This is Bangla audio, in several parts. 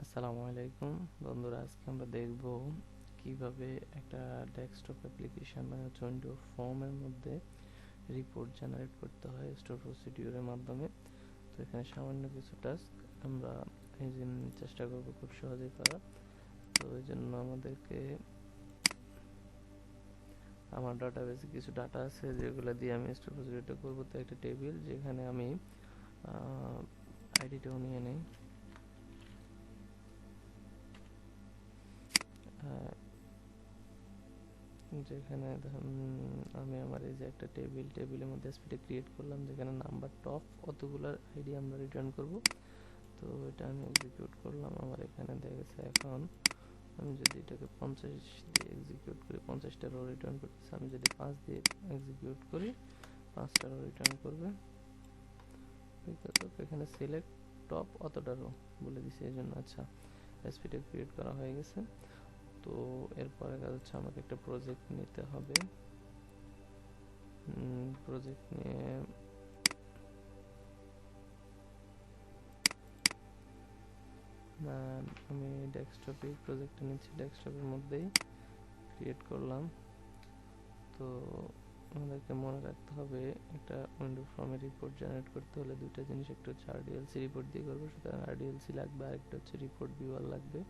আসসালামু আলাইকুম বন্ধুরা, আজকে আমরা দেখব কিভাবে একটা ডেস্কটপ অ্যাপ্লিকেশন মানে উইন্ডোজ ফর্মের মধ্যে রিপোর্ট জেনারেট করতে হয় স্টোর প্রসিডিউরের মাধ্যমে। তো এখানে সামান্য কিছু টাস্ক আমরা এই যে চেষ্টা করব খুব সহজেই করার। তো এই জন্য আমাদেরকে আমার ডাটাবেসে কিছু ডাটা আছে যেগুলো দিয়ে আমি স্টোর প্রসিডিউরটা করবো। তো একটা টেবিল যেখানে আমি আইডিটাও নিয়ে নেই। যেখানে আমি আমার এই যে একটা টেবিলের মধ্যে এসপিটা ক্রিয়েট করলাম, যেখানে নাম্বার টপ অতগুলোর আইডি আমরা রিটার্ন করব। তো এটা আমি এক্সিকিউট করলাম। আমার এখানে দেখেছে এখন আমি যদি এটাকে 50 দিয়ে এক্সিকিউট করি 50টা রো রিটার্ন করতেছে। আমি যদি 5 দিয়ে এক্সিকিউট করি 5টা রো রিটার্ন করবে। এখানে সিলেক্ট টপ অতটা রো বলে দিছি এই জন্য। আচ্ছা, এসপিটা ক্রিয়েট করা হয়ে গেছে। তো এরপরে কাজ হচ্ছে আমাকে একটা প্রজেক্ট নিতে হবে। প্রজেক্ট নিয়ে আমি ডেস্কটপে প্রজেক্টটা নিচ্ছি, ডেস্কটপের মধ্যেই ক্রিয়েট করলাম। তো আমাদেরকে মনে রাখতে হবে একটা উইন্ডোজ ফর্মে রিপোর্ট জেনারেট করতে হলে দুইটা জিনিস, একটা হচ্ছে Rdlc রিপোর্ট দিয়ে করবো, সুতরাং Rdlc লাগবে, আর একটা হচ্ছে রিপোর্ট ভিউয়ার লাগবে।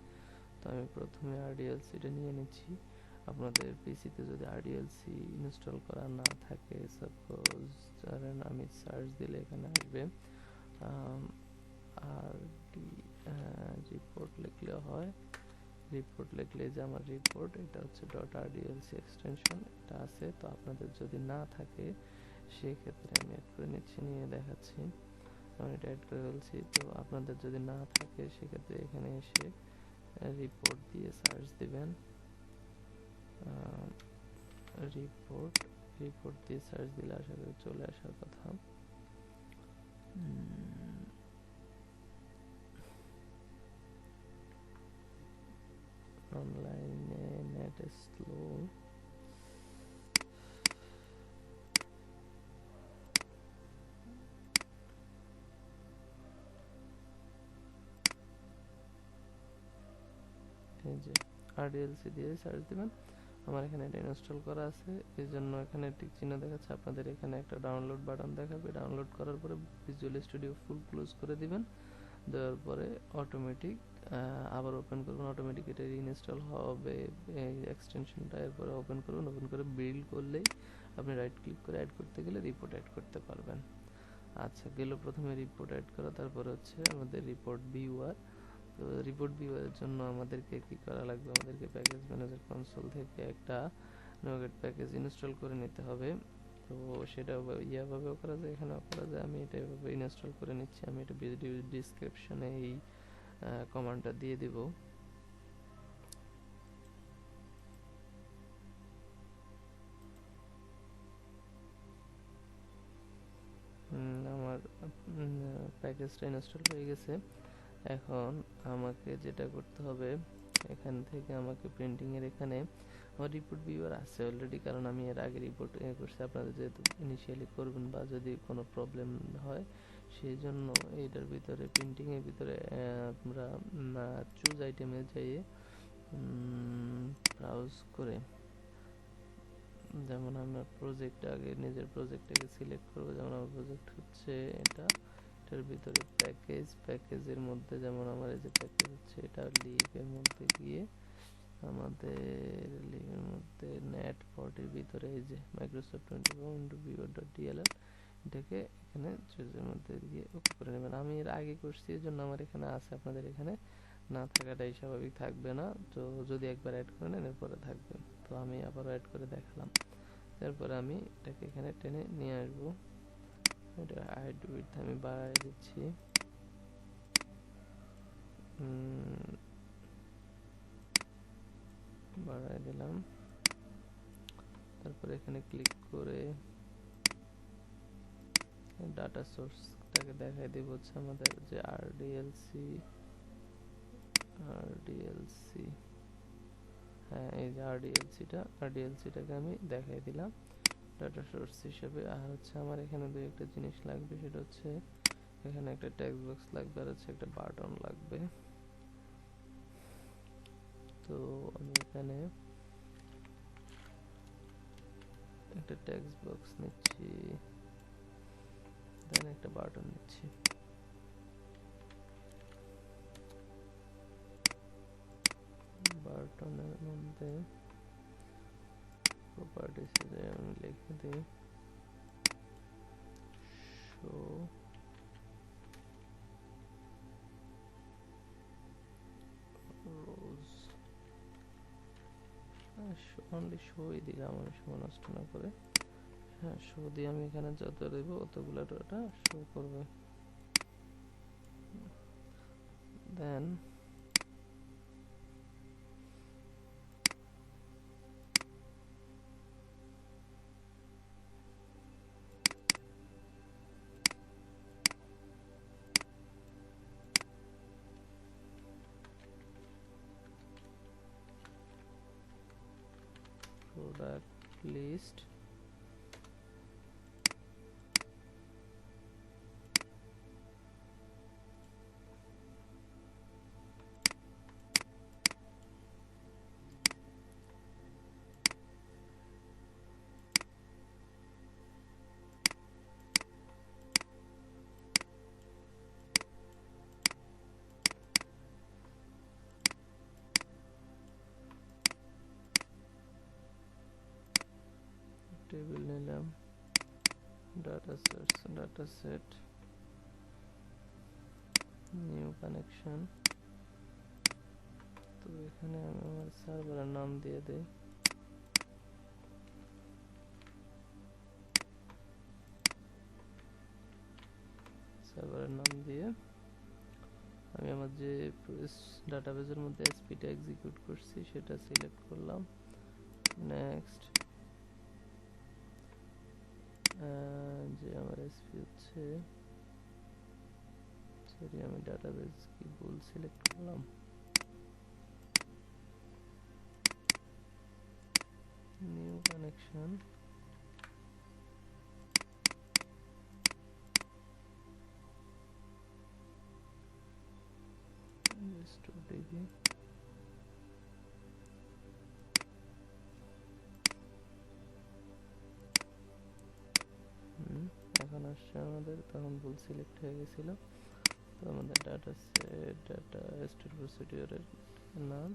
তো আমি প্রথমে Rdlcটা নিয়ে নিচ্ছি। আপনাদের পিসিতে যদি Rdlc ইনস্টল করা না থাকে, সাপোজ ধরেন আমি সার্চ দিলে এখানে আসবে রিপোর্ট লিখলে হয়। রিপোর্ট লিখলে যে আমার রিপোর্ট, এটা হচ্ছে .rdlc এক্সটেনশন, এটা আছে। তো আপনাদের যদি না থাকে সেক্ষেত্রে আমি অ্যাড করে নিচ্ছি, নিয়ে দেখাচ্ছি। আমি এটা অ্যাড করে ফেলছি। তো আপনাদের যদি না থাকে সেক্ষেত্রে এখানে এসে রিপোর্ট দিয়ে সার্চ দিবেন। রিপোর্ট দিয়ে সার্চ দিলে আশা করি চলে আসার কথা। অনলাইনে নেট স্লো, এই যে Rdlc দিয়ে সার্চ দিবেন। আমার এখানে এটা ইনস্টল করা আছে, এই জন্য এখানে টিক চিহ্ন দেখাচ্ছে। আপনাদের এখানে একটা ডাউনলোড বাটন দেখাবে। ডাউনলোড করার পরে ভিজুয়াল স্টুডিও ফুল ক্লোজ করে দিবেন। দেওয়ার পরে অটোমেটিক আবার ওপেন করবেন। অটোমেটিক এটা ইনস্টল হবে এই এক্সটেনশনটা। এরপরে ওপেন করবেন। ওপেন করে বিল্ড করলেই আপনি রাইট ক্লিক করে অ্যাড করতে গেলে রিপোর্ট অ্যাড করতে পারবেন। আচ্ছা, গেল প্রথমে রিপোর্ট অ্যাড করা, তারপরে হচ্ছে আমাদের রিপোর্ট ভিউয়ার। তো রিপোর্ট ভিউয়ারের জন্য আমাদেরকে কি করা লাগবে, আমাদেরকে প্যাকেজ ম্যানেজার কনসোল থেকে একটা নোগেট প্যাকেজ ইনস্টল করে নিতে হবে। তো সেটা ইয়াভাবেও করা যায়, এখানেও করা যায়। আমি এটা এভাবে ইনস্টল করে নিচ্ছি। আমি এটা ভিডিও ডিসক্রিপশনে এই কমান্ডটা দিয়ে দিব। আমার প্যাকেজটা ইনস্টল হয়ে গেছে। এখন আমাকে যেটা করতে হবে, এখান থেকে আমাকে প্রিন্টিংয়ের এখানে আমার রিপোর্ট ভিউয়ার আছে অলরেডি, কারণ আমি এর আগে রিপোর্ট করছি। আপনারা যেহেতু ইনিশিয়ালি করবেন বা যদি কোনো প্রবলেম হয়, সেই জন্য এইটার ভিতরে প্রিন্টিংয়ের ভিতরে আমরা চুজ আইটেমে যাইয়ে ব্রাউজ করে, যেমন আমার প্রজেক্ট আগে নিজের প্রজেক্টটাকে সিলেক্ট করবো। যেমন আমার প্রজেক্ট হচ্ছে এটা, এটার ভিতরে প্যাকেজের মধ্যে যেমন আমার এই যে প্যাকেজ হচ্ছে এটা লিভের মধ্যে গিয়ে আমাদের লিভের মধ্যে নেট পর্টের ভিতরে এই যে মাইক্রোসফট .ভিউয়ার.dll এটাকে এখানে চুজের মধ্যে গিয়ে ওকে করে নেবেন। আমি এর আগে করছি এই জন্য আমার এখানে আছে, আপনাদের এখানে না থাকাটাই স্বাভাবিক, থাকবে না। তো যদি একবার অ্যাড করে নেন এরপরে থাকবে। তো আমি আবারও অ্যাড করে দেখালাম। তারপরে আমি এটাকে এখানে টেনে নিয়ে আসবো। এটা হাইট উইডথ আমি বাড়াই দিচ্ছি। বাড়াই দিলাম। তারপরে এখানে ক্লিক করে ডাটা সোর্সটাকে দেখাই দেব, হচ্ছে আমাদের যে Rdlc। হ্যাঁ, এই যে Rdlcটাকে আমি দেখাই দিলাম ডাটা সোর্স হিসেবে। আর হচ্ছে আমার এখানে দুই একটা জিনিস লাগবে, সেটা হচ্ছে এখানে একটা টেক্সট বক্স লাগবে আর হচ্ছে একটা বাটন লাগবে। তো আমি এখানে একটা টেক্সট বক্স নিচ্ছি, দেন একটা বাটন নিচ্ছি। বাটনের মধ্যে প্রপার্টিসে যাই, আমি লিখে দিই শো রোজ, অনলি শোই দিলাম আমি, সময় নষ্ট না করে। হ্যাঁ, শো দিয়ে আমি এখানে যত দেব অতগুলো ডাটা শো করবে। দেন প্রোডাক্ট লিস্ট, টেবিল নিলাম, ডাটা সেট, নিউ কানেকশন। তো এখানে আমি আমার সার্ভারের নাম দিয়ে দেই, সার্ভারের নাম দিয়ে আমি আমার যে ডাটাবেজের মধ্যে এসপিটা এক্সিকিউট করছি সেটা সিলেক্ট করলাম। নেক্সট, যে আমার এসপি হচ্ছে, সরি আমি ডাটাবেজ কি ভুল সিলেক্ট করলাম, নিউ কানেকশন, ডিবি। এখন আসছে আমাদের, তখন ভুল সিলেক্ট হয়ে গেছিল। তো আমাদের ডাটা সেট, ডাটা স্টোর প্রসিডিউরের নাম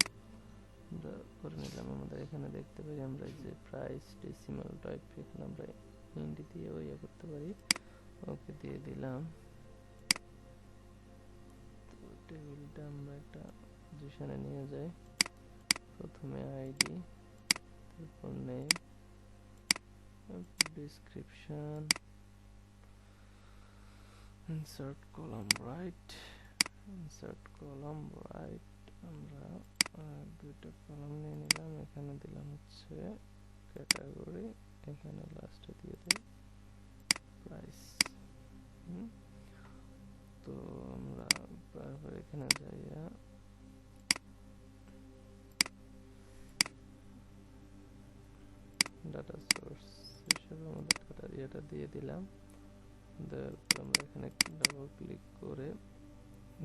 করে নিলাম। আমাদের এখানে দেখতে পাই আমরা যে প্রাইস ডেসিমাল টাইপ, এখানে আমরা ইন্ট দিয়ে ইয়ে করতে পারি, ওকে দিয়ে দিলাম। তো টেবিলটা আমরা একটা পজিশনে নিয়ে যাই, প্রথমে আইডি, তারপর name, description, insert column right, insert column right. আমরা দুইটা কলাম নিয়ে নিলাম, এখানে দিলাম হচ্ছে ক্যাটাগরি, এখানে লাস্টে দিয়ে দিই প্রাইস। তো আমরা বারবার এখানে যাইয়া ডাটা সোর্স হিসেবে আমাদের ডাটা ইয়েটা দিয়ে দিলাম। দেওয়ার পর আমরা এখানে ডাবল ক্লিক করে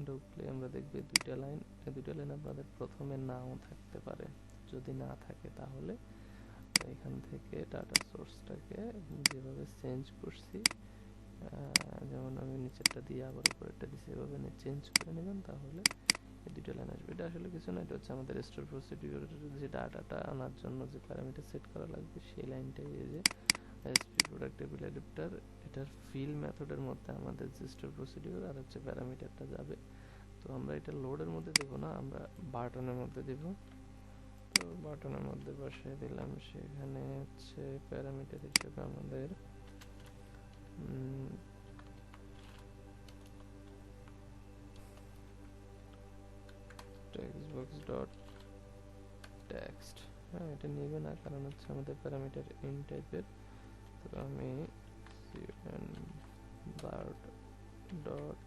ঢুকলে আমরা দেখবে দুইটা লাইন, এই দুইটা লাইন আপনাদের প্রথমে নাও থাকতে পারে, যদি না থাকে তাহলে এখান থেকে ডাটা সোর্সটাকে যেভাবে চেঞ্জ করছি, যেমন আমি নিচেরটা দিয়ে আবার উপরেরটা দিচ্ছি, এভাবে চেঞ্জ করে নেবেন, তাহলে এই দুটো লাইন আসবে। এটা আসলে কিছু না, এটা হচ্ছে আমাদের স্টোর প্রসিডিউরের যে ডাটাটা আনার জন্য যে প্যারামিটার সেট করা লাগবে, সেই লাইনটাই এই যে এসপি প্রোডাক্ট টেবিল অ্যাডাপ্টার, এটার ফিল মেথডের মধ্যে আমাদের যে স্টোর প্রসিডিউর আর হচ্ছে প্যারামিটারটা যাবে। তো আমরা এটা লোডের মধ্যে দেব না, আমরা বাটনের মধ্যে দেব। তো বাটনের মধ্যে বসিয়ে দিলাম, সেখানে হচ্ছে প্যারামিটার হিসেবে আমাদের টেক্সট বক্স ডট টেক্সট, হ্যাঁ এটা নেবে না কারণ হচ্ছে আমাদের প্যারামিটার ইন টাইপের। তো আমি বার্ড ডট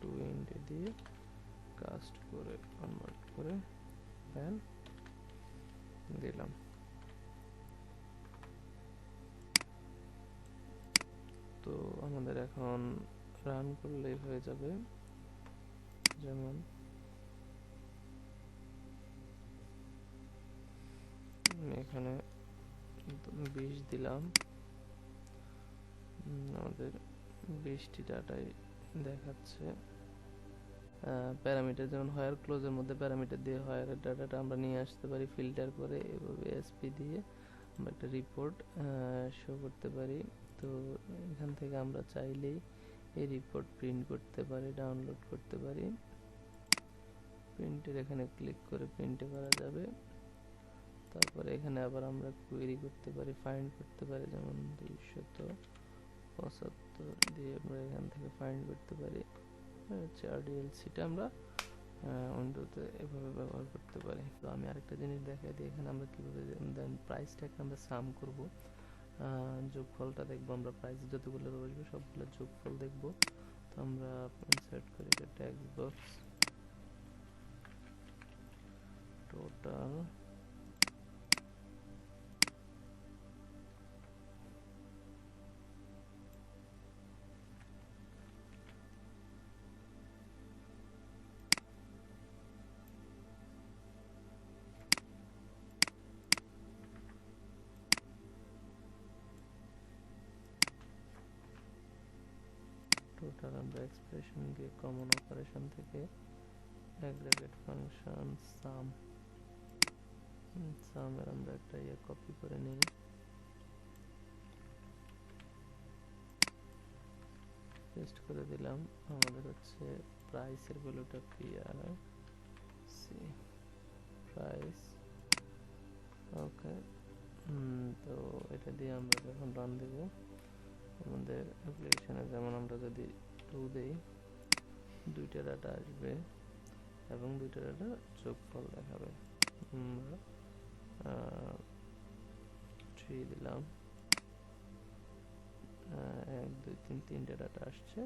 টু ইন্ট দিয়ে কাস্ট করে কনভার্ট করে দেন দিলাম। তো আমাদের এখন রান করলেই হয়ে যাবে। যেমন এখানে 20 দিলাম, আমাদের 20টি ডাটাই দেখাচ্ছে। প্যারামিটার যেমন হায়ার ক্লোজের মধ্যে প্যারামিটার দিয়ে হায়ার ডাটাটা আমরা নিয়ে আসতে পারি ফিল্টার করে, এভাবে এসপি দিয়ে আমরা একটা রিপোর্ট শো করতে পারি। তো এখান থেকে আমরা চাইলেই এই রিপোর্ট প্রিন্ট করতে পারি, ডাউনলোড করতে পারি। প্রিন্টের এখানে ক্লিক করে প্রিন্টে করা যাবে। তারপরে এখানে আবার আমরা কোয়েরি করতে পারি, ফাইন্ড করতে পারি, যেমন 275 দিয়ে আমরা এখান থেকে ফাইন্ড করতে পারি। হচ্ছে rdlc-টা আমরা উইন্ডোতে এভাবে ব্যবহার করতে পারি। তো আমি আরেকটা জিনিস দেখাই দিই, এখানে আমরা কীভাবে দেন প্রাইসটাকে আমরা সাম করব, যোগফলটা দেখবো আমরা, প্রাইস যতগুলো বসবে সবগুলো যোগফল দেখবো। তো আমরা ইনসার্ট করি একটা টেক্সট বক্স, টোটাল আমরা এক্সপ্রেশন গিয়ে কমন অপারেশন থেকে অ্যাগ্রেগেট ফাংশন সামের আমরা একটা কপি করে নিই, পেস্ট করে দিলাম। আমাদের হচ্ছে প্রাইসের ভ্যালুটা প্রাইস, ওকে। তো এটা দিয়ে আমরা যখন রান দেব আমাদের অ্যাপ্লিকেশনে, যেমন আমরা যদি 2 দেই, 2টা ডাটা আসবে এবং 2টা ডাটা যোগফল দেখাবে। আমরা 3 দিলাম, 1 2 3 3টে ডাটা আসছে।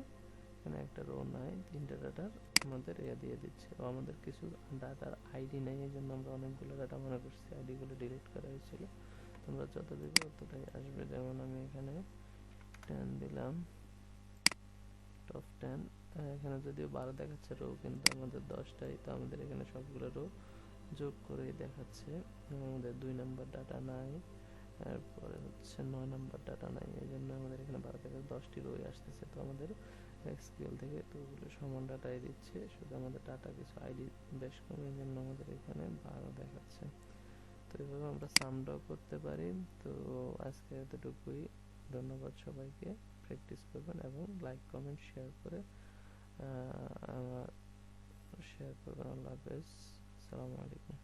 এখানে একটা রো নাই, 3টে ডাটার আমাদের দিয়ে দিচ্ছে। আমাদের কিছু ডাটার আইডি নেই, এই জন্য আমরা অনেকগুলো ডাটা মনে করছি আইডিগুলো ডিলিট করা হয়েছিল। তোমরা যত দিবে ততটাই আসবে। যেমন আমি এখানে 10 দিলাম, টপ 10। এখানে যদিও 12 দেখাচ্ছে রো, কিন্তু আমাদের 10টাই, তো আমাদের এখানে সবগুলো রো যোগ করেই দেখাচ্ছে। আমাদের 2 নাম্বার ডাটা নাই, এরপরে হচ্ছে 9 নাম্বার ডাটা নাই, এই জন্য আমাদের এখানে 12 থেকে 10টি রোই আসতেছে। তো আমাদের এসকিউএল থেকে তো ওগুলো সমান ডাটাই দিচ্ছে, শুধু আমাদের ডাটা কিছু আইডি বেশ কম, এই জন্য আমাদের এখানে 12 দেখাচ্ছে। তো এভাবে আমরা সামটাও করতে পারি। তো আজকে এতটুকুই, ধন্যবাদ সবাইকে। প্র্যাকটিস করবেন এবং লাইক কমেন্ট শেয়ার করে শেয়ার করবেন। আল্লাহ হাফেজ, আসসালামু আলাইকুম।